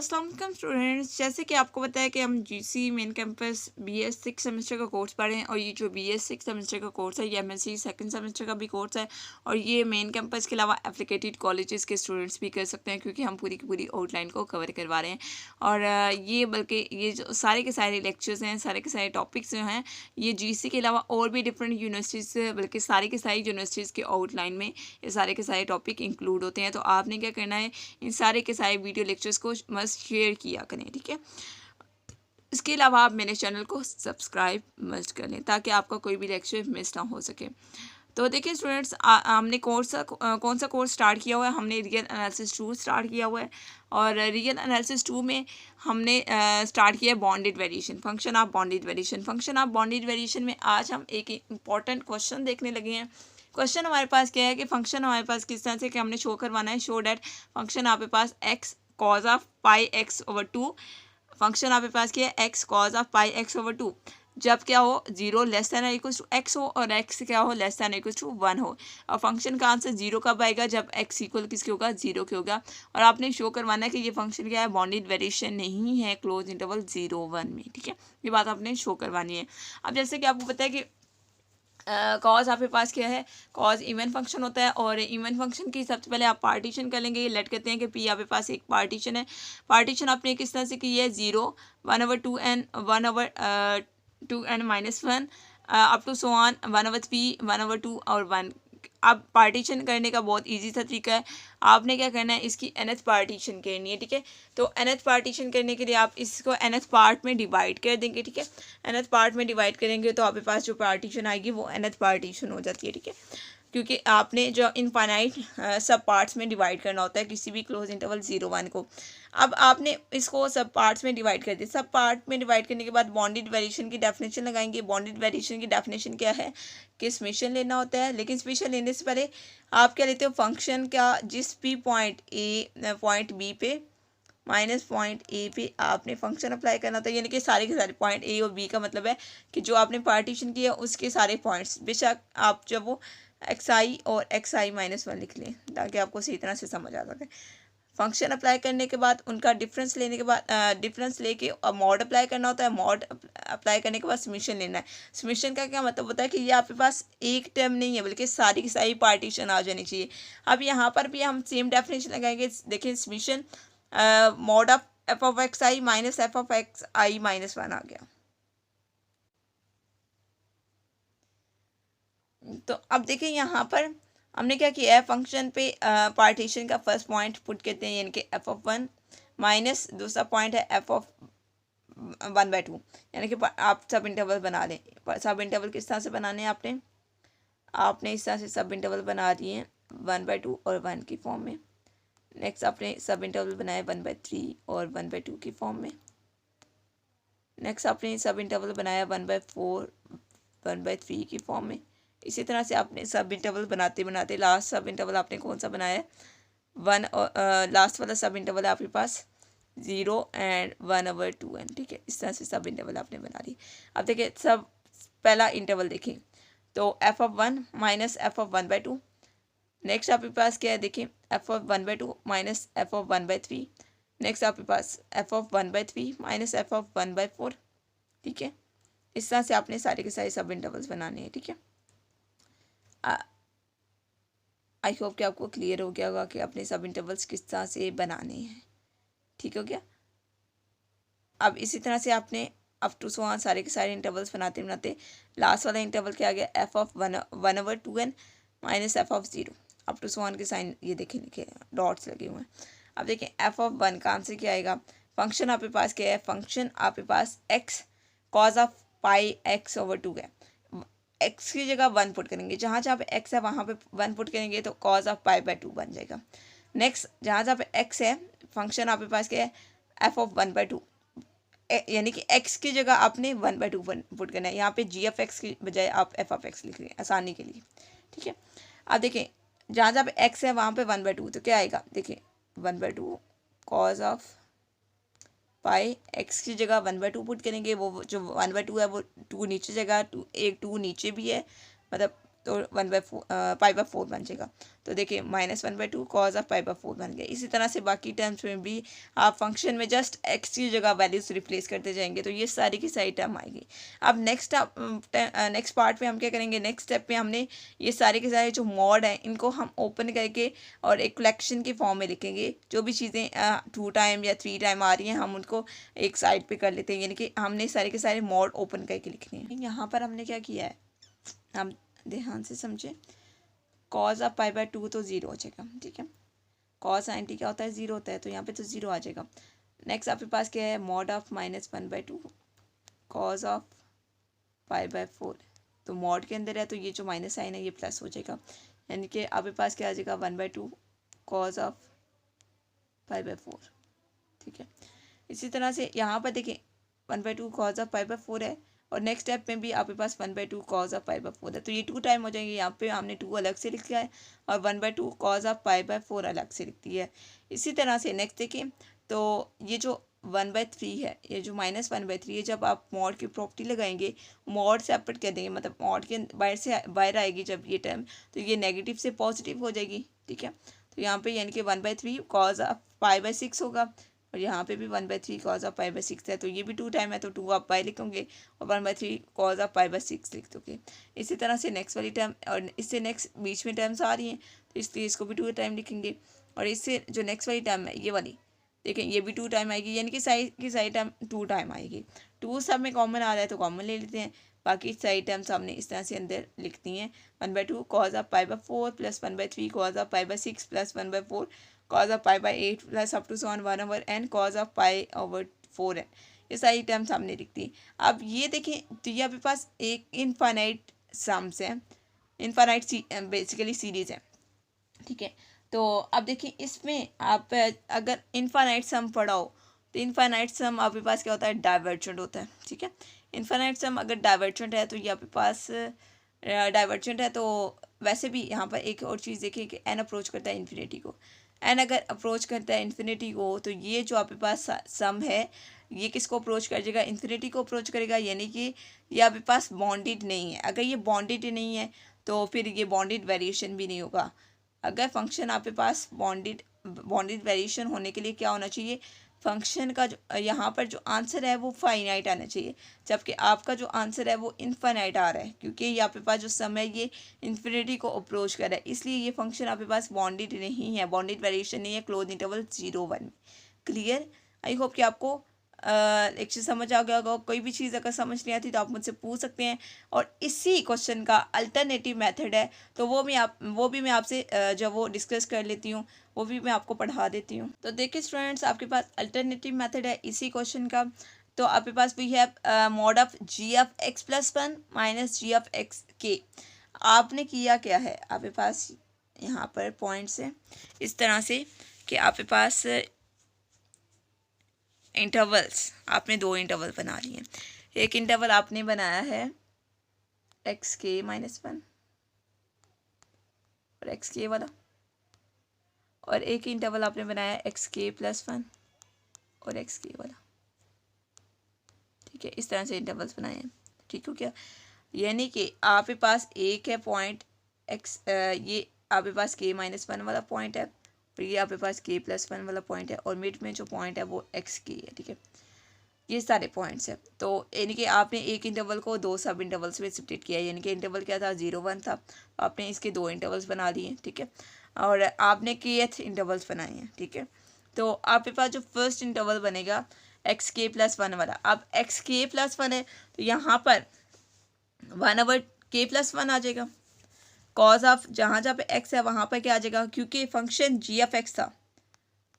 अस्सलाम वालेकुम स्टूडेंट्स। जैसे कि आपको पता है कि हम GC main campus BS 6 semester का कोर्स पढ़ रहे हैं और ये जो बीएस 6 सेमेस्टर का कोर्स है ये एमएससी सेकंड सेमेस्टर का भी कोर्स है और ये मेन कैंपस के अलावा एप्लीकेटेड कॉलेजेस के स्टूडेंट्स भी कर सकते हैं क्योंकि हम पूरी की पूरी आउटलाइन को कवर करवा रहे हैं। और ये बल्कि ये जो सारे के सारे लेक्चर्स हैं, सारे के सारे टॉपिक्स जो हैं, ये जीसी के अलावा और भी डिफरेंट यूनिवर्सिटीज़ बल्कि सारी की सारी यूनिवर्सिटीज़ के आउटलाइन में ये सारे के सारे टॉपिक इंक्लूड होते हैं। तो आपने क्या करना है, इन सारे के सारे वीडियो लेक्चर्स को मस्ट शेयर किया करें, ठीक है। इसके अलावा आप मेरे चैनल को सब्सक्राइब मस्ट कर लें ताकि आपका कोई भी लेक्चर मिस ना हो सके। तो देखिए स्टूडेंट्स, हमने कौन सा कोर्स स्टार्ट किया हुआ है, हमने रियल एनालिसिस 2 स्टार्ट किया हुआ है। और रियल एनालिसिस 2 में हमने स्टार्ट किया bonded variation, function of bonded variation में आज हम एक इंपॉर्टेंट क्वेश्चन देखने लगे हैं। क्वेश्चन हमारे पास क्या है कि फंक्शन हमारे पास किस तरह से कि हमने शो करवाना है, शो डैट फंक्शन आपके पास x cos of pi x over 2, function आपके पास क्या है x cos of pi x over 2, जब क्या हो 0 less than equal to x हो और एक्स क्या हो लेस दैन इक्वल टू 1 हो। और फंक्शन का आंसर 0 कब आएगा, जब एक्स इक्वल किसके होगा, 0 के होगा। और आपने शो करवाना है कि ये फंक्शन क्या है, बाउंडेड वेरिएशन नहीं है क्लोज इंटरवल 0-1 में, ठीक है। ये बात आपने शो करवानी है। अब जैसे कि आपको पता है कि कॉज आपके पास क्या है, कॉज इवन फंक्शन होता है और इवन फंक्शन की सबसे पहले आप पार्टीशन कर लेंगे। लेट करते हैं कि पी आपके पास एक पार्टीशन है। पार्टीशन आपने किस तरह से की है, 0 1/2n 1/2n-1 up to so on 1/3 1/2 और 1। अब पार्टीशन करने का बहुत इजी सा तरीका है। आपने क्या करना है, इसकी nth पार्टीशन करनी है, ठीक है। तो nth पार्टीशन करने के लिए आप इसको nth पार्ट में डिवाइड कर देंगे, ठीक है। nth पार्ट में डिवाइड करेंगे तो आपके पास जो पार्टीशन आएगी वो nth पार्टीशन हो जाती है, ठीक है। क्योंकि आपने जो इनफाइनाइट सब पार्ट्स में डिवाइड करना होता है किसी भी क्लोज इंटरवल 0-1 को। अब आपने इसको सब पार्ट्स में डिवाइड कर दिया। सब पार्ट में डिवाइड करने के बाद बॉन्डेड वेरिएशन की डेफिनेशन लगाएंगे। बॉन्डेड वेरिएशन की डेफिनेशन क्या है कि समेशन लेना होता है, लेकिन समेशन लेने से पहले आप क्या लेते हो, फंक्शन का जिस भी पॉइंट ए पॉइंट बी पे माइनस पॉइंट ए पे आपने फंक्शन अप्लाई करना था, यानी कि सारे के सारे पॉइंट ए और बी का मतलब है कि जो आपने पार्टीशन किया उसके सारे पॉइंट्स, बेशक आप जब वो एक्स आई और एक्स आई -1 लिख लें ताकि आपको सही तरह से समझ आ सके। फंक्शन अप्लाई करने के बाद उनका डिफरेंस लेने के बाद डिफरेंस लेके मॉड अप्लाई करना होता है। मॉड अप्लाई करने के बाद समेशन लेना है। समेशन का क्या मतलब होता है कि ये आपके पास एक टर्म नहीं है बल्कि सारी की सारी पार्टीशन आ जानी चाहिए। अब यहाँ पर भी हम सेम डेफिनेशन लगाएंगे। देखिए summation mod of f of x i minus f of x i -1 आ गया। तो अब देखिए यहाँ पर हमने क्या किया है, फंक्शन पे पार्टीशन का फर्स्ट पॉइंट पुट करते हैं, यानी कि एफ ऑफ 1 माइनस दूसरा पॉइंट है एफ ऑफ 1/2, यानी कि आप सब इंटरवल बना लें। सब इंटरवल किस तरह से बनाने हैं, आपने इस तरह से सब इंटरवल बना दिए हैं 1/2 और 1 की फॉर्म में। नेक्स्ट आपने सब इंटरवल बनाया 1/3 और 1/2 की फॉर्म में। नेक्स्ट आपने सब इंटरवल बनाया 1/4 1/3 की फॉर्म में। इसी तरह से आपने सब इंटरवल बनाते बनाते लास्ट सब इंटरवल आपने कौन सा बनाया है, 1 और लास्ट वाला सब इंटरवल आपके पास 0 एंड 1/2n, ठीक है। इस तरह से सब इंटरवल आपने बना ली। अब देखिए सब पहला इंटरवल देखें तो f of 1 minus f of 1/2। Next आपके पास क्या है, देखिए f of 1/2 minus f of 1/3। Next आपके पास f of 1/3 minus f of 1/4, ठीक है। इस तरह से आपने सारे के सारे सब इंटरवल्स बनाने हैं, ठीक है। आई होप कि आपको क्लियर हो गया होगा कि अपने सब इंटरवल्स किस तरह से बनाने हैं, ठीक हो गया। अब इसी तरह से आपने अप टू सो ऑन सारे के सारे इंटरवल्स बनाते बनाते लास्ट वाला इंटरवल क्या आ गया, f of 1/2n minus f of 0। Up to so on के साइन ये देखें लिखे डॉट्स लगे हुए हैं। अब देखें एफ ऑफ 1 का आंसर क्या आएगा, फंक्शन आपके पास क्या है, फंक्शन आपके पास x cos of pi x over 2 है। एक्स की जगह 1 पुट करेंगे, जहाँ जहाँ पे एक्स है वहाँ पे 1 पुट करेंगे तो कॉज ऑफ पाई/2 बन जाएगा। नेक्स्ट जहाँ जहाँ पे एक्स है, फंक्शन आपके पास क्या है, एफ ऑफ 1/2, यानी कि एक्स की जगह आपने 1/2 पुट करना है। यहाँ पे जी ऑफ एक्स की बजाय आप एफ ऑफ एक्स लिख रहे हैं आसानी के लिए, ठीक है। अब देखें जहाँ जहाँ पे एक्स है वहाँ पे 1/2, तो क्या आएगा, देखिए 1/2 कॉज ऑफ पाई एक्स की जगह 1/2 पुट करेंगे। वो जो 1/2 है वो 2 नीचे जगह एक 2 नीचे भी है, मतलब तो 1/4 पाई/4 बन जाएगा। तो देखिए -1/2 कॉज ऑफ पाई/4 बन गया। इसी तरह से बाकी टर्म्स में भी आप फंक्शन में जस्ट एक्स की जगह वैल्यूज रिप्लेस करते जाएंगे तो ये सारी की सारी टर्म आएगी। अब नेक्स्ट पार्ट में हम क्या करेंगे, नेक्स्ट स्टेप में हमने ये सारे के सारे जो मॉड हैं इनको हम ओपन करके और एक कलेक्शन के फॉर्म में लिखेंगे। जो भी चीज़ें 2 टाइम या 3 टाइम आ रही हैं हम उनको एक साइड पे कर लेते हैं, यानी कि हमने सारे के सारे मॉड ओपन करके लिखने हैं। यहाँ पर हमने क्या किया है, हम ध्यान से समझे, कॉज ऑफ पाई/2 तो 0 हो जाएगा, ठीक है। कॉस sin t क्या होता है, 0 होता है, तो यहाँ पे तो 0 आ जाएगा। नेक्स्ट आपके पास क्या है, मॉड ऑफ -1/2 कॉज ऑफ पाई/4, तो मॉड के अंदर है तो ये जो माइनस साइन है ये प्लस हो जाएगा, यानी कि आपके पास क्या आ जाएगा 1/2 कॉज ऑफ पाई/4, ठीक है। इसी तरह से यहाँ पर देखिए 1/2 कॉज ऑफ पाई/4 है और नेक्स्ट स्टेप में भी आपके पास 1/2 कॉज ऑफ पाई/4 है, तो ये 2 टाइम हो जाएंगे। यहाँ पे हमने 2 अलग से लिख दिया है और 1/2 कॉज ऑफ पाई/4 अलग से लिख दिया है। इसी तरह से नेक्स्ट देखिए, तो ये जो 1/3 है, ये जो -1/3 है, जब आप मॉड की प्रॉपर्टी लगाएंगे मॉड सेपरेट कर देंगे, मतलब मॉड के बाहर से बाहर आएगी जब ये टर्म, तो ये नेगेटिव से पॉजिटिव हो जाएगी, ठीक है। तो यहाँ पे यानी कि 1/3 कॉज ऑफ पाई/6 होगा और यहाँ पे भी 1/3 कॉज ऑफ पाई/6 है, तो ये भी 2 टाइम है तो 2 आप पाई लिखोगे और 1/3 कॉज ऑफ पाई/6 लिख दोगे। इसी तरह से नेक्स्ट वाली टर्म और इससे नेक्स्ट बीच में टर्म्स आ रही हैं तो इसलिए इसको भी 2 टाइम लिखेंगे और इससे जो नेक्स्ट वाली टर्म है ये वाली देखें ये भी 2 टाइम आएगी, यानी कि सारी टर्म 2 टाइम आएगी। 2 सब में कॉमन आ रहा है तो कॉमन ले लेते हैं, बाकी सारी टर्म्स हमने इस तरह से अंदर लिखती हैं। 1/2 कॉज ऑफ पाई/4 प्लस 1/3 कॉज ऑफ पाई/6 plus 1/4 cos of pi/8 plus up to 1/n cos of pi/4n, ये सारी टर्म्स हमने लिख दी। अब ये देखें तो ये आपके पास एक इनफाइनाइट सम्स है, इनफाइनाइट बेसिकली सीरीज है, ठीक है। तो अब देखिए इसमें आप अगर इनफाइनाइट सम पढ़ा हो तो इनफाइनाइट सम आपके पास क्या होता है, डाइवर्जेंट होता है, ठीक है। इनफाइनाइट सम अगर डाइवर्जेंट है तो ये आपके पास डाइवर्जेंट है। तो वैसे भी यहाँ पर एक और चीज़ देखिए कि एन अप्रोच करता है इन्फिनिटी को, एन अगर अप्रोच करता है इन्फिनिटी को तो ये जो आपके पास सम है ये किसको अप्रोच कर जाएगा, इन्फिनिटी को अप्रोच करेगा, यानी कि ये आपके पास बॉन्डेड नहीं है। अगर ये बॉन्डेड नहीं है तो फिर ये बॉन्डेड वेरिएशन भी नहीं होगा। अगर फंक्शन आपके पास बॉन्डेड वेरिएशन होने के लिए क्या होना चाहिए, फंक्शन का जो यहाँ पर जो आंसर है वो फाइनाइट आना चाहिए, जबकि आपका जो आंसर है वो इनफाइनाइट आ रहा है, क्योंकि यहाँ पे पास जो सम है ये इन्फिनिटी को अप्रोच कर रहा है, इसलिए ये फंक्शन आपके पास बॉन्डेड नहीं है, बॉन्डेड वेरिएशन नहीं है close interval 0-1। Clear, I hope कि आपको लेक्चर समझ आ गया होगा। कोई भी चीज़ अगर समझ नहीं आती तो आप मुझसे पूछ सकते हैं, और इसी क्वेश्चन का अल्टरनेटिव मेथड है तो वो भी मैं आपसे जब वो डिस्कस कर लेती हूँ वो भी मैं आपको पढ़ा देती हूँ। तो देखिए स्टूडेंट्स, आपके पास अल्टरनेटिव मेथड है इसी क्वेश्चन का। तो आपके पास भी है mod of g(x+1 minus g(x)k। आपने किया क्या है, आपके पास यहाँ पर पॉइंट्स है इस तरह से कि आपके पास इंटरवल्स, आपने 2 इंटरवल बना लिए हैं। एक इंटरवल आपने बनाया है xk-1 और xk वाला, और एक इंटरवल आपने बनाया xk+1 और xk वाला, ठीक है। इस तरह से इंटरवल्स बनाए हैं, ठीक हो क्या। यानी कि आपके पास एक है पॉइंट x, ये आपके पास k-1 वाला पॉइंट है और ये आपके पास k+1 वाला पॉइंट है, और मिड में जो पॉइंट है वो xk है, ठीक है। ये सारे पॉइंट्स हैं। तो यानी कि आपने एक इंटरवल को 2 सब इंटरवल्स में स्प्लिट किया है, यानी कि इंटरवल क्या था 0-1 था, तो आपने इसके 2 इंटरवल्स बना लिए, ठीक है, और आपने kth इंटरवल्स बनाए हैं, ठीक है। तो आपके पास जो फर्स्ट इंटरवल बनेगा xk+1 वाला, अब xk+1 है तो यहाँ पर 1/k+1 आ जाएगा, कॉज ऑफ जहाँ पे x है वहाँ पर क्या आ जाएगा, क्योंकि फंक्शन g(x) था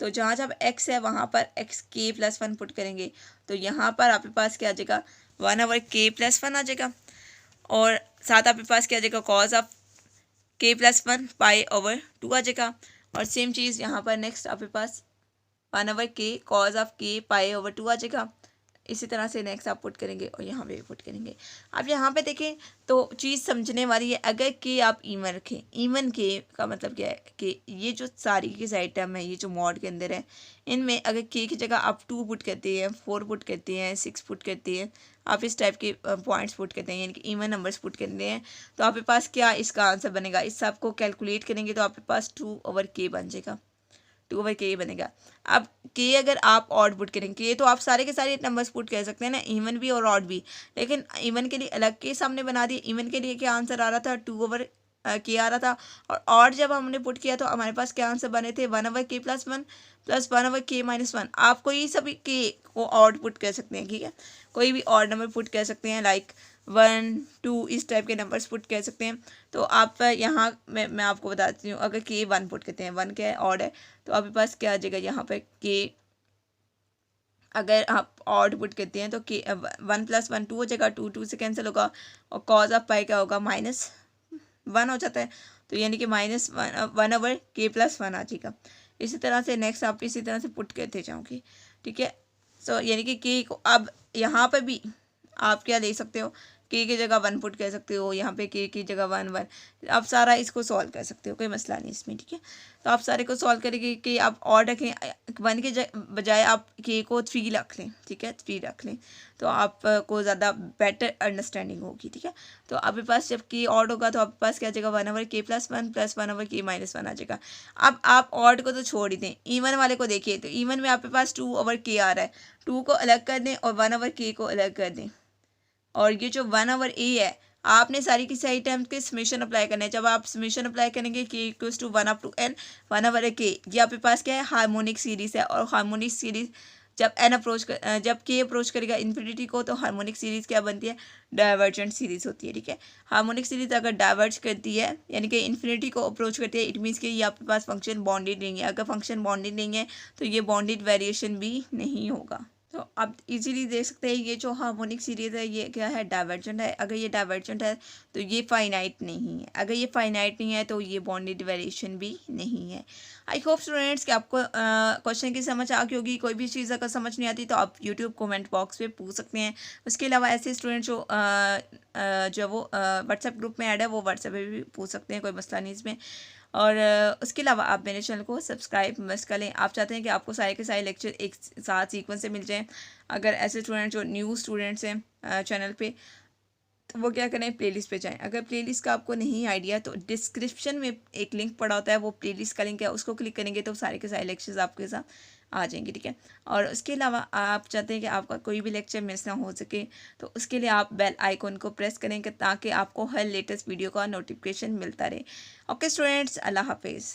तो जहाँ जब x है वहाँ पर xk+1 पुट करेंगे तो यहाँ पर आपके पास क्या आ जाएगा 1/k+1 आ जाएगा, और साथ आपके पास क्या आ जाएगा कॉज ऑफ k+1 π/2 आ जाएगा, और सेम चीज़ यहाँ पर नेक्स्ट आपके पास 1/k कॉज ऑफ k π/2 आ जाएगा, इसी तरह से नेक्स्ट आप पुट करेंगे और यहाँ पे भी पुट करेंगे। अब यहाँ पे देखें तो चीज़ समझने वाली है। अगर के आप इवन रखें, इवन के का मतलब क्या है कि ये जो सारी की सारी टर्म है ये जो मॉड के अंदर है, इनमें अगर के की जगह आप 2 पुट करते हैं, 4 पुट करते हैं, 6 पुट करते हैं, आप इस टाइप के पॉइंट्स पुट करते हैं यानी कि इवन नंबर्स पुट करते हैं, तो आपके पास क्या इसका आंसर बनेगा। इस सबको कैलकुलेट करेंगे तो आपके पास 2/k बन जाएगा, 2/k बनेगा। अब के अगर आप ऑड पुट करेंगे, के तो आप सारे के सारे नंबर्स पुट कर सकते हैं ना, इवन भी और ऑड भी, लेकिन इवन के लिए अलग के सामने बना दिए। इवन के लिए क्या आंसर आ रहा था, 2/k आ रहा था, और ऑड जब हमने पुट किया तो हमारे पास क्या आंसर बने थे, 1/k + 1 + 1/k - 1। आप कोई सभी के को ऑड पुट कर सकते हैं, ठीक है, कोई भी ऑड नंबर पुट कर सकते हैं, लाइक 1 2 इस टाइप के नंबर्स पुट कर सकते हैं। तो आप यहाँ मैं आपको बताती हूँ, अगर के 1 पुट करते हैं, 1 क्या है, ऑड है, तो आपके पास क्या आ जाएगा यहाँ पे के, अगर आप ऑड पुट करते हैं तो के 1 + 1 2 हो जाएगा, 2 2 से कैंसिल होगा, और कॉज ऑफ पाई क्या होगा, -1 हो जाता है, तो यानी कि -1/k + 1 आ जाएगा। इसी तरह से नेक्स्ट आप इसी तरह से पुट करते जाओगे, ठीक है। सो यानी कि के को अब यहाँ पर भी आप क्या ले सकते हो, के की जगह 1 पुट कर सकते हो, यहाँ पे के की जगह 1 1, आप सारा इसको सॉल्व कर सकते हो, कोई मसला नहीं इसमें, ठीक है। तो आप सारे को सॉल्व करेंगे कि आप ऑड रखें, 1 के बजाय आप के को 3 रख लें, ठीक है, 3 रख लें, तो आपको ज़्यादा बेटर अंडरस्टैंडिंग होगी, ठीक है। तो आपके पास जब के ऑड होगा तो आपके पास क्या जाएगा, 1/k + 1 + 1/k - 1 आ जाएगा। अब आप ऑड को तो छोड़ ही दें, इवन वाले को देखिए, तो इवन में आपके पास 2/k आ रहा है, 2 को अलग कर दें और 1/k को अलग कर दें, और ये जो 1/a है, आपने सारी की सारी टर्म्स के समेशन अप्लाई करना है। जब आप समेशन अप्लाई करेंगे k = 1 up to n 1/k, ये आपके पास क्या है, हार्मोनिक सीरीज़ है, और हार्मोनिक सीरीज़ जब जब k अप्रोच करेगा इन्फिनिटी को, तो हार्मोनिक सीरीज़ क्या बनती है, डाइवर्जेंट सीरीज़ होती है, ठीक है। हार्मोनिक सीरीज़ अगर डाइवर्ज करती है यानी कि इन्फिनिटी को अप्रोच करती है, इट मीन्स कि ये आपके पास फंक्शन बॉन्डेड नहीं है। अगर फंक्शन बॉन्डेड नहीं है तो ये बॉन्डेड वेरिएशन भी नहीं होगा। तो आप इजीली देख सकते हैं ये जो हार्मोनिक सीरीज़ है ये क्या है, डाइवर्जेंट है। अगर ये डाइवर्जेंट है तो ये फाइनाइट नहीं है, अगर ये फाइनाइट नहीं है तो ये बॉन्डेड वेरिएशन भी नहीं है। आई होप स्टूडेंट्स कि आपको क्वेश्चन की समझ आ गई होगी। कोई भी चीज़ अगर समझ नहीं आती तो आप यूट्यूब कमेंट बॉक्स पे पूछ सकते हैं। उसके अलावा ऐसे स्टूडेंट जो वो व्हाट्सएप ग्रुप में ऐड है वो व्हाट्सएप पे भी पूछ सकते हैं, कोई मसला नहीं इसमें। और उसके अलावा आप मेरे चैनल को सब्सक्राइब मस्ट कर लें। आप चाहते हैं कि आपको सारे के सारे लेक्चर एक साथ सीक्वेंस से मिल जाएं। अगर ऐसे स्टूडेंट जो न्यू स्टूडेंट्स हैं चैनल पे, तो वो क्या करें, प्लेलिस्ट पे जाएं। अगर प्लेलिस्ट का आपको नहीं आइडिया तो डिस्क्रिप्शन में एक लिंक पड़ा होता है, वो प्लेलिस्ट का लिंक है, उसको क्लिक करेंगे तो सारे के सारे लेक्चर्स आपके साथ आ जाएंगे, ठीक है। और उसके अलावा आप चाहते हैं कि आपका कोई भी लेक्चर मिस ना हो सके, तो उसके लिए आप बेल आइकन को प्रेस करेंगे ताकि आपको हर लेटेस्ट वीडियो का नोटिफिकेशन मिलता रहे। ओके स्टूडेंट्स, अल्लाह हाफिज़।